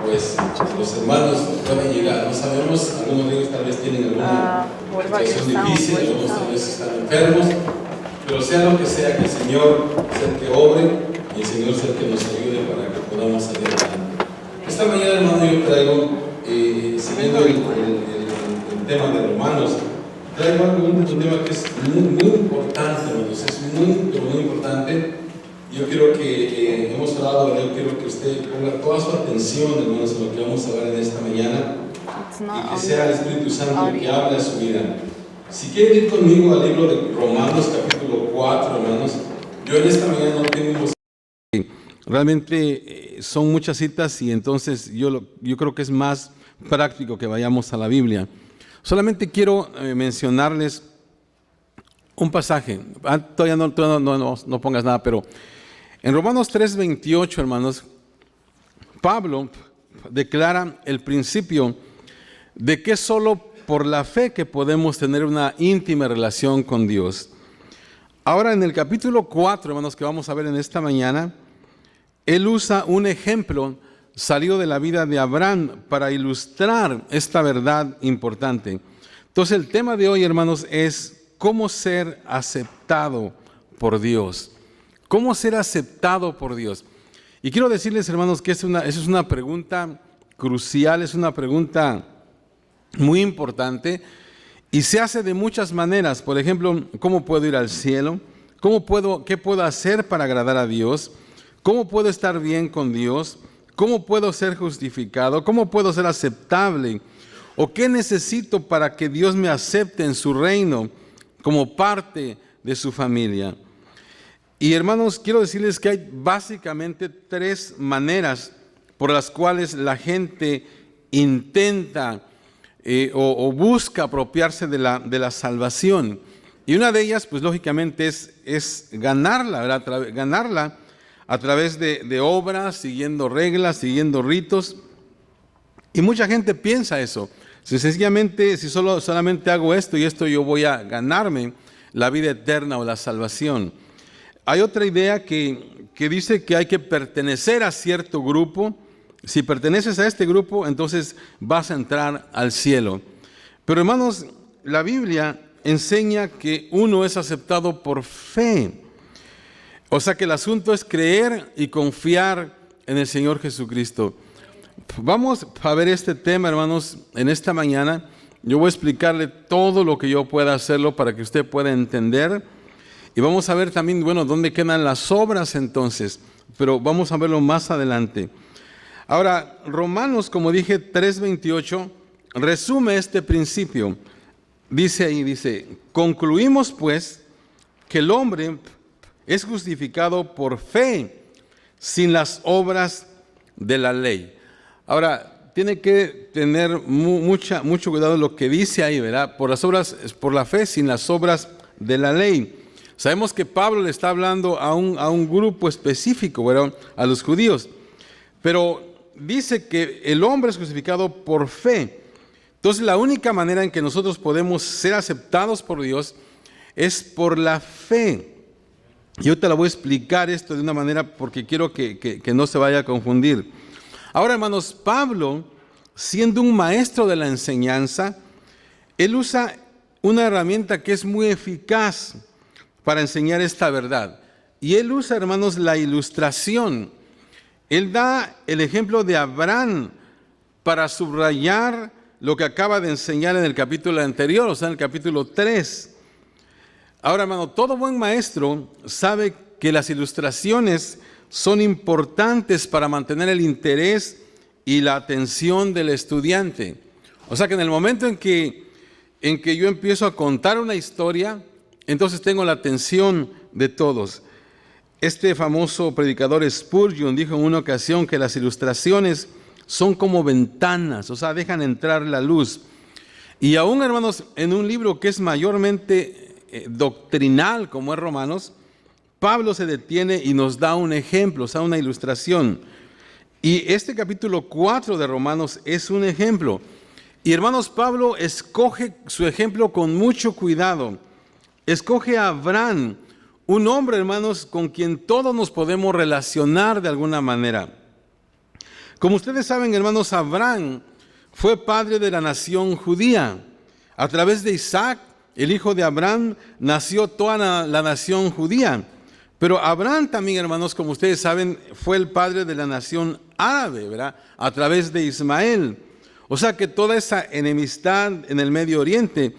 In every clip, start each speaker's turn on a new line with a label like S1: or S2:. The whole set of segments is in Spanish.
S1: pues los hermanos pueden llegar. No sabemos, algunos de ellos tal vez tienen alguna situación difícil, algunos tal vez están enfermos, pero sea lo que sea, que el Señor sea el que obre y el Señor sea el que nos ayude para que podamos salir adelante. Esta mañana, hermano, yo traigo, siguiendo el tema de Romanos, traigo un tema que es muy importante, hermanos, es muy importante. Yo quiero que, hemos hablado, yo quiero que usted ponga toda su atención, hermanos, en lo que vamos a ver en esta mañana, y que sea el Espíritu Santo el que hable a su vida. Si quieren ir conmigo al libro de Romanos, capítulo 4, hermanos, yo en esta mañana no tengo... Realmente son muchas citas y entonces yo creo que es más práctico que vayamos a la Biblia. Solamente quiero mencionarles un pasaje. Todavía no pongas nada, pero en Romanos 3:28, hermanos, Pablo declara el principio de que es solo por la fe que podemos tener una íntima relación con Dios. Ahora en el capítulo 4, hermanos, que vamos a ver en esta mañana, él usa un ejemplo salido de la vida de Abraham para ilustrar esta verdad importante. Entonces el tema de hoy, hermanos, es cómo ser aceptado por Dios. ¿Cómo ser aceptado por Dios? Y quiero decirles, hermanos, que esa es una pregunta crucial, es una pregunta muy importante y se hace de muchas maneras. Por ejemplo, ¿cómo puedo ir al cielo? ¿Qué puedo hacer para agradar a Dios? ¿Cómo puedo estar bien con Dios? ¿Cómo puedo ser justificado? ¿Cómo puedo ser aceptable? ¿O qué necesito para que Dios me acepte en su reino como parte de su familia? Y hermanos, quiero decirles que hay básicamente tres maneras por las cuales la gente intenta o busca apropiarse de la salvación. Y una de ellas, pues lógicamente es ganarla, ¿verdad? Ganarla a través de obras, siguiendo reglas, siguiendo ritos. Y mucha gente piensa eso. Si solamente hago esto y esto, yo voy a ganarme la vida eterna o la salvación. Hay otra idea que dice que hay que pertenecer a cierto grupo. Si perteneces a este grupo, entonces vas a entrar al cielo. Pero hermanos, la Biblia enseña que uno es aceptado por fe. O sea que el asunto es creer y confiar en el Señor Jesucristo. Vamos a ver este tema, hermanos, en esta mañana. Yo voy a explicarle todo lo que yo pueda hacerlo para que usted pueda entender. Y vamos a ver también, bueno, dónde quedan las obras entonces. Pero vamos a verlo más adelante. Ahora, Romanos, como dije, 3:28, resume este principio. Dice, concluimos pues que el hombre es justificado por fe, sin las obras de la ley. Ahora, tiene que tener mucho cuidado lo que dice ahí, ¿verdad? Por la fe, sin las obras de la ley. Sabemos que Pablo le está hablando a un grupo específico, ¿verdad? A los judíos. Pero dice que el hombre es justificado por fe. Entonces, la única manera en que nosotros podemos ser aceptados por Dios es por la fe. Yo te la voy a explicar esto de una manera porque quiero que no se vaya a confundir. Ahora, hermanos, Pablo, siendo un maestro de la enseñanza, él usa una herramienta que es muy eficaz para enseñar esta verdad. Y él usa, hermanos, la ilustración. Él da el ejemplo de Abraham para subrayar lo que acaba de enseñar en el capítulo anterior, o sea, en el capítulo 3. Ahora, hermano, todo buen maestro sabe que las ilustraciones son importantes para mantener el interés y la atención del estudiante. O sea que en el momento en que yo empiezo a contar una historia, entonces tengo la atención de todos. Este famoso predicador Spurgeon dijo en una ocasión que las ilustraciones son como ventanas, o sea, dejan entrar la luz. Y aún, hermanos, en un libro que es mayormente doctrinal como es Romanos, Pablo se detiene y nos da un ejemplo, o sea, una ilustración. Y este capítulo 4 de Romanos es un ejemplo. Y hermanos, Pablo escoge su ejemplo con mucho cuidado. Escoge a Abraham, un hombre, hermanos, con quien todos nos podemos relacionar de alguna manera. Como ustedes saben, hermanos, Abraham fue padre de la nación judía. A través de Isaac, el hijo de Abraham, nació toda la nación judía. Pero Abraham también, hermanos, como ustedes saben, fue el padre de la nación árabe, ¿verdad? A través de Ismael. O sea que toda esa enemistad en el Medio Oriente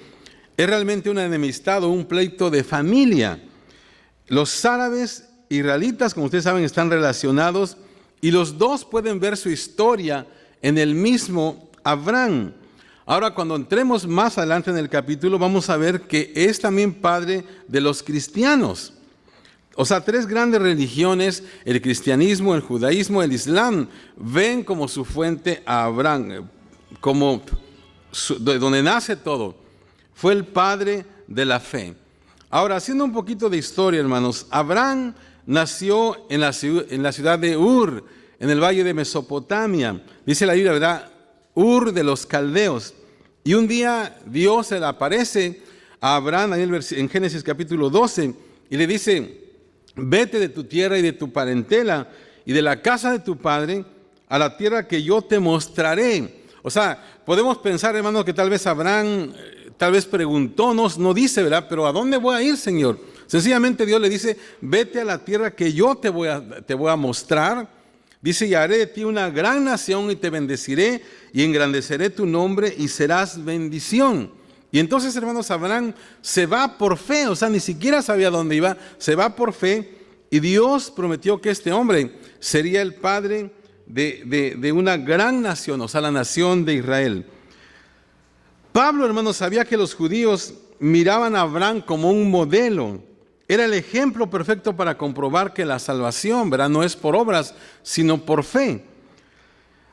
S1: es realmente una enemistad o un pleito de familia. Los árabes israelitas, como ustedes saben, están relacionados y los dos pueden ver su historia en el mismo Abraham. Ahora, cuando entremos más adelante en el capítulo, vamos a ver que es también padre de los cristianos. O sea, tres grandes religiones, el cristianismo, el judaísmo, el islam, ven como su fuente a Abraham, como de donde nace todo. Fue el padre de la fe. Ahora, haciendo un poquito de historia, hermanos, Abraham nació en la ciudad de Ur, en el valle de Mesopotamia. Dice la Biblia, ¿verdad? Ur de los caldeos. Y un día Dios se le aparece a Abraham en Génesis capítulo 12 y le dice: vete de tu tierra y de tu parentela y de la casa de tu padre a la tierra que yo te mostraré. O sea, podemos pensar, hermanos, que tal vez Abraham preguntó, no dice, ¿verdad? Pero ¿a dónde voy a ir, Señor? Sencillamente Dios le dice: vete a la tierra que yo te voy a mostrar. Dice: y haré de ti una gran nación y te bendeciré y engrandeceré tu nombre y serás bendición. Y entonces, hermanos, Abraham se va por fe, o sea, ni siquiera sabía dónde iba, se va por fe, y Dios prometió que este hombre sería el padre de una gran nación, o sea, la nación de Israel. Pablo, hermanos, sabía que los judíos miraban a Abraham como un modelo. Era el ejemplo perfecto para comprobar que la salvación, ¿verdad?, no es por obras, sino por fe.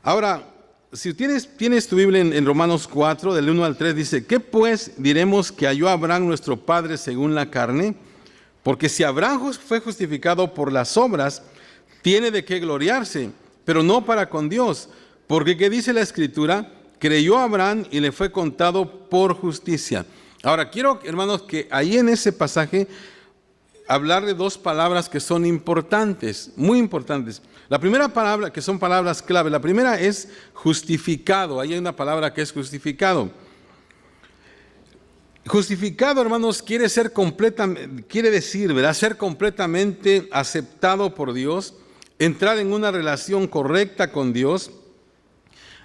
S1: Ahora, si tienes tu Biblia en Romanos 4, del 1 al 3, dice: ¿qué pues diremos que halló Abraham nuestro padre según la carne? Porque si Abraham fue justificado por las obras, tiene de qué gloriarse, pero no para con Dios. Porque ¿qué dice la Escritura? Creyó Abraham y le fue contado por justicia. Ahora, quiero, hermanos, que ahí en ese pasaje hablar de dos palabras que son importantes, muy importantes. La primera palabra, que son palabras clave, la primera es justificado. Ahí hay una palabra que es justificado. Justificado, hermanos, quiere decir, ¿verdad?, ser completamente aceptado por Dios, entrar en una relación correcta con Dios.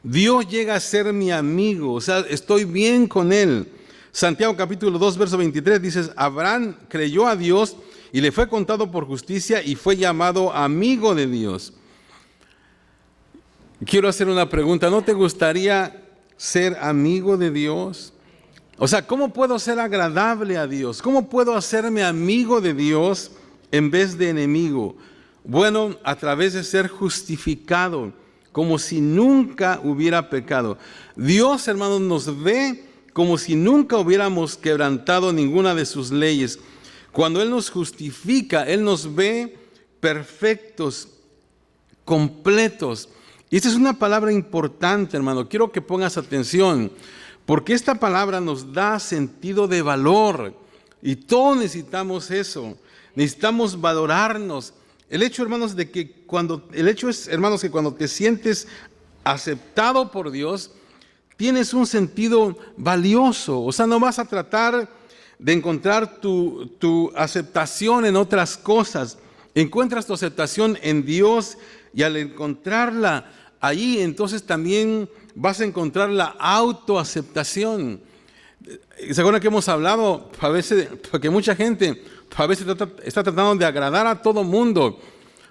S1: Dios llega a ser mi amigo, o sea, estoy bien con Él. Santiago capítulo 2, verso 23 dice: Abraham creyó a Dios y le fue contado por justicia y fue llamado amigo de Dios. Quiero hacer una pregunta: ¿no te gustaría ser amigo de Dios? O sea, ¿cómo puedo ser agradable a Dios? ¿Cómo puedo hacerme amigo de Dios en vez de enemigo? Bueno, a través de ser justificado, como si nunca hubiera pecado. Dios, hermanos, nos ve como si nunca hubiéramos quebrantado ninguna de sus leyes. Cuando Él nos justifica, Él nos ve perfectos, completos. Y esta es una palabra importante, hermano. Quiero que pongas atención, porque esta palabra nos da sentido de valor. Y todos necesitamos eso. Necesitamos valorarnos. El hecho, hermanos, que cuando te sientes aceptado por Dios, tienes un sentido valioso. O sea, no vas a tratar de encontrar tu aceptación en otras cosas. Encuentras tu aceptación en Dios, y al encontrarla ahí, entonces también vas a encontrar la autoaceptación. ¿Se acuerdan que hemos hablado a veces, porque mucha gente a veces está tratando de agradar a todo mundo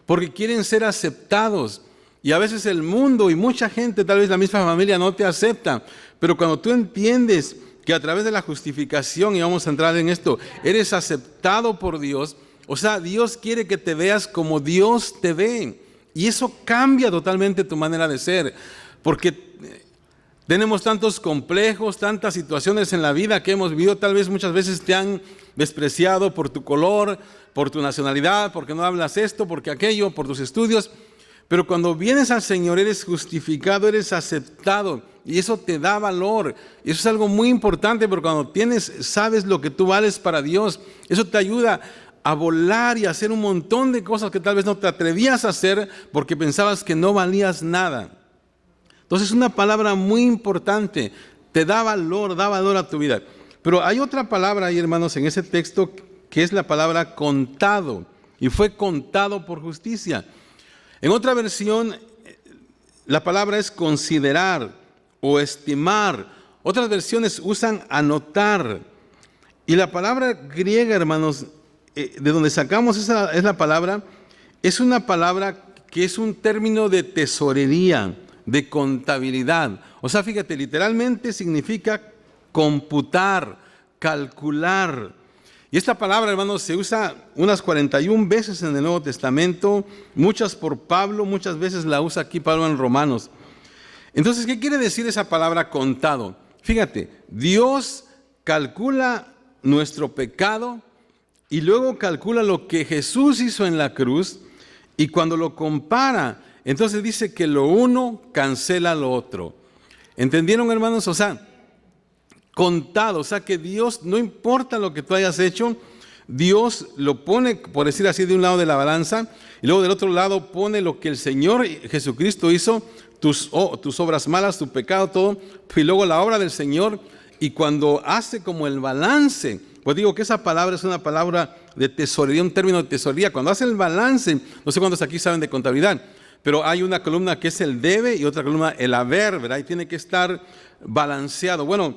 S1: porque quieren ser aceptados? Y a veces el mundo y mucha gente, tal vez la misma familia, no te acepta. Pero cuando tú entiendes que a través de la justificación, y vamos a entrar en esto, eres aceptado por Dios, o sea, Dios quiere que te veas como Dios te ve. Y eso cambia totalmente tu manera de ser, porque tenemos tantos complejos, tantas situaciones en la vida que hemos vivido. Tal vez muchas veces te han despreciado por tu color, por tu nacionalidad, porque no hablas esto, porque aquello, por tus estudios. Pero cuando vienes al Señor, eres justificado, eres aceptado, y eso te da valor. Y eso es algo muy importante, porque cuando sabes lo que tú vales para Dios, eso te ayuda a volar y a hacer un montón de cosas que tal vez no te atrevías a hacer porque pensabas que no valías nada. Entonces es una palabra muy importante, te da valor a tu vida. Pero hay otra palabra ahí, hermanos, en ese texto que es la palabra contado, y fue contado por justicia. En otra versión, la palabra es considerar o estimar. Otras versiones usan anotar. Y la palabra griega, hermanos, de donde sacamos esa es la palabra, es una palabra que es un término de tesorería, de contabilidad. O sea, fíjate, literalmente significa computar, calcular. Y esta palabra, hermanos, se usa unas 41 veces en el Nuevo Testamento, muchas por Pablo, muchas veces la usa aquí Pablo en Romanos. Entonces, ¿qué quiere decir esa palabra contado? Fíjate, Dios calcula nuestro pecado y luego calcula lo que Jesús hizo en la cruz, y cuando lo compara, entonces dice que lo uno cancela lo otro. ¿Entendieron, hermanos? O sea, contado, o sea que Dios, no importa lo que tú hayas hecho, Dios lo pone, por decir así, de un lado de la balanza, y luego del otro lado pone lo que el Señor Jesucristo hizo, tus obras malas, tu pecado, todo, y luego la obra del Señor. Y cuando hace como el balance, pues digo que esa palabra es una palabra de tesorería, un término de tesorería. Cuando hace el balance, no sé cuántos aquí saben de contabilidad, pero hay una columna que es el debe y otra columna el haber, ¿verdad? Y tiene que estar balanceado. Bueno,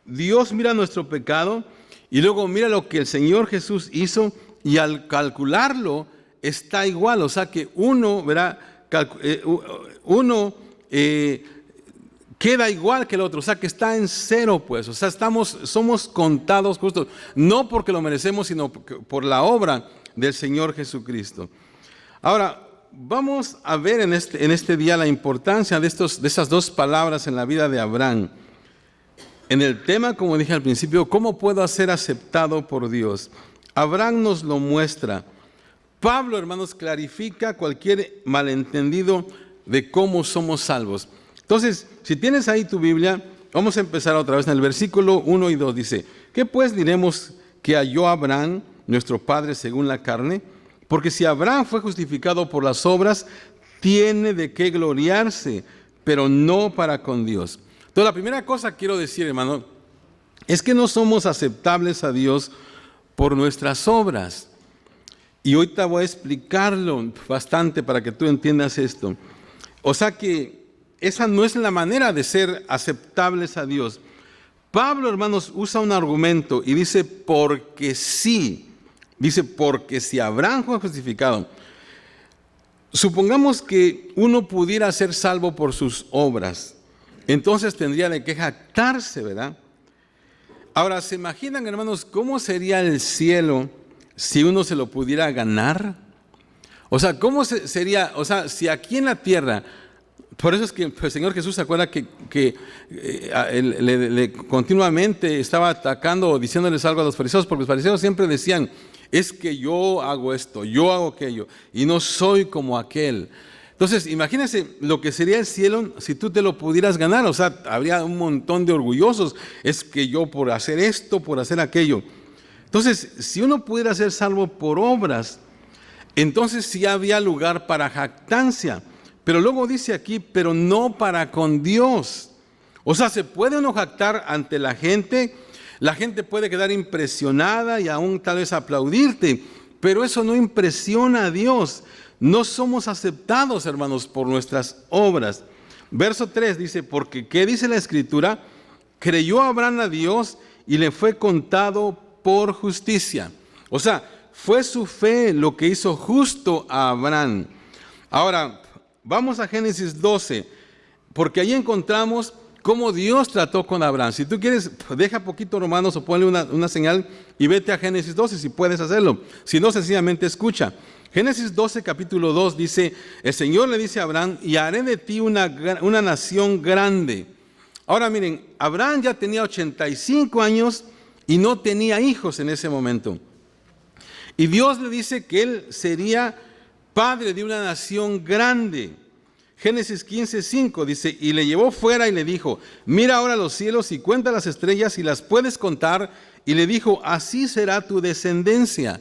S1: Dios mira nuestro pecado y luego mira lo que el Señor Jesús hizo, y al calcularlo está igual. O sea que uno, ¿verdad? Queda igual que el otro, o sea que está en cero, pues. O sea, somos contados justos, no porque lo merecemos, sino por la obra del Señor Jesucristo. Ahora, vamos a ver en este día la importancia de esas dos palabras en la vida de Abraham. En el tema, como dije al principio, ¿cómo puedo ser aceptado por Dios? Abraham nos lo muestra. Pablo, hermanos, clarifica cualquier malentendido de cómo somos salvos. Entonces, si tienes ahí tu Biblia, vamos a empezar otra vez en el versículo 1 y 2. Dice, ¿qué pues diremos que halló Abraham, nuestro padre según la carne? Porque si Abraham fue justificado por las obras, tiene de qué gloriarse, pero no para con Dios. Entonces, la primera cosa que quiero decir, hermano, es que no somos aceptables a Dios por nuestras obras. Y ahorita voy a explicarlo bastante para que tú entiendas esto. O sea que esa no es la manera de ser aceptables a Dios. Pablo, hermanos, usa un argumento y dice, porque sí. Dice, porque si Abraham fue justificado. Supongamos que uno pudiera ser salvo por sus obras. Entonces tendría de qué jactarse, ¿verdad? Ahora, ¿se imaginan, hermanos, cómo sería el cielo si uno se lo pudiera ganar? O sea, ¿cómo sería? O sea, si aquí en la tierra... Por eso es que el Señor Jesús se acuerda que continuamente estaba atacando o diciéndoles algo a los fariseos, porque los fariseos siempre decían, es que yo hago esto, yo hago aquello, y no soy como aquel. Entonces, imagínense lo que sería el cielo si tú te lo pudieras ganar. O sea, habría un montón de orgullosos, es que yo por hacer esto, por hacer aquello. Entonces, si uno pudiera ser salvo por obras, entonces sí había lugar para jactancia. Pero luego dice aquí, pero no para con Dios. O sea, se puede uno jactar ante la gente puede quedar impresionada y aún tal vez aplaudirte, pero eso no impresiona a Dios. No somos aceptados, hermanos, por nuestras obras. Verso 3 dice, porque ¿qué dice la Escritura? Creyó Abraham a Dios y le fue contado por justicia. O sea, fue su fe lo que hizo justo a Abraham. Ahora, vamos a Génesis 12, porque ahí encontramos cómo Dios trató con Abraham. Si tú quieres, deja poquito Romanos o ponle una señal y vete a Génesis 12 si puedes hacerlo. Si no, sencillamente escucha. Génesis 12, capítulo 2 dice, el Señor le dice a Abraham, y haré de ti una nación grande. Ahora miren, Abraham ya tenía 85 años y no tenía hijos en ese momento. Y Dios le dice que él sería padre de una nación grande. Génesis 15:5 dice, y le llevó fuera y le dijo, mira ahora los cielos y cuenta las estrellas y las puedes contar. Y le dijo, así será tu descendencia.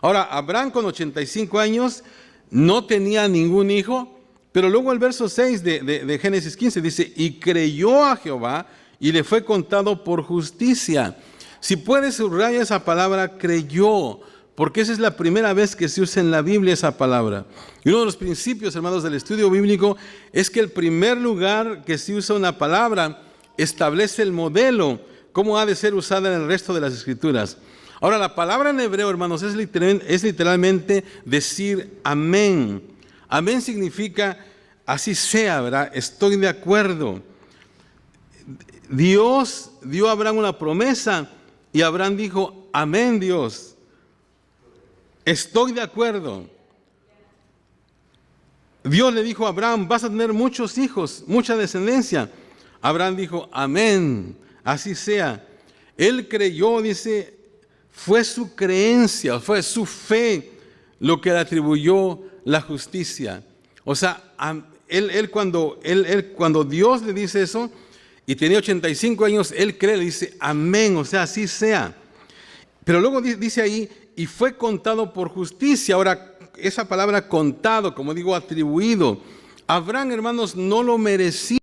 S1: Ahora, Abraham con 85 años no tenía ningún hijo, Pero luego el verso 6 de Génesis 15 dice, y creyó a Jehová y le fue contado por justicia. Si puedes subrayar esa palabra, creyó, porque esa es la primera vez que se usa en la Biblia esa palabra. Y uno de los principios, hermanos, del estudio bíblico es que el primer lugar que se usa una palabra establece el modelo, cómo ha de ser usada en el resto de las Escrituras. Ahora, la palabra en hebreo, hermanos, es literalmente decir amén. Amén significa así sea, ¿verdad? Estoy de acuerdo. Dios dio a Abraham una promesa y Abraham dijo, amén, Dios. Estoy de acuerdo. Dios le dijo a Abraham, vas a tener muchos hijos, mucha descendencia. Abraham dijo, amén, así sea. Él creyó, dice, fue su creencia, fue su fe lo que le atribuyó la justicia. O sea, cuando Dios le dice eso, y tenía 85 años, él cree, le dice, amén, o sea, así sea. Pero luego dice ahí, y fue contado por justicia. Ahora, esa palabra contado, como digo, atribuido. Abraham, hermanos, no lo merecía.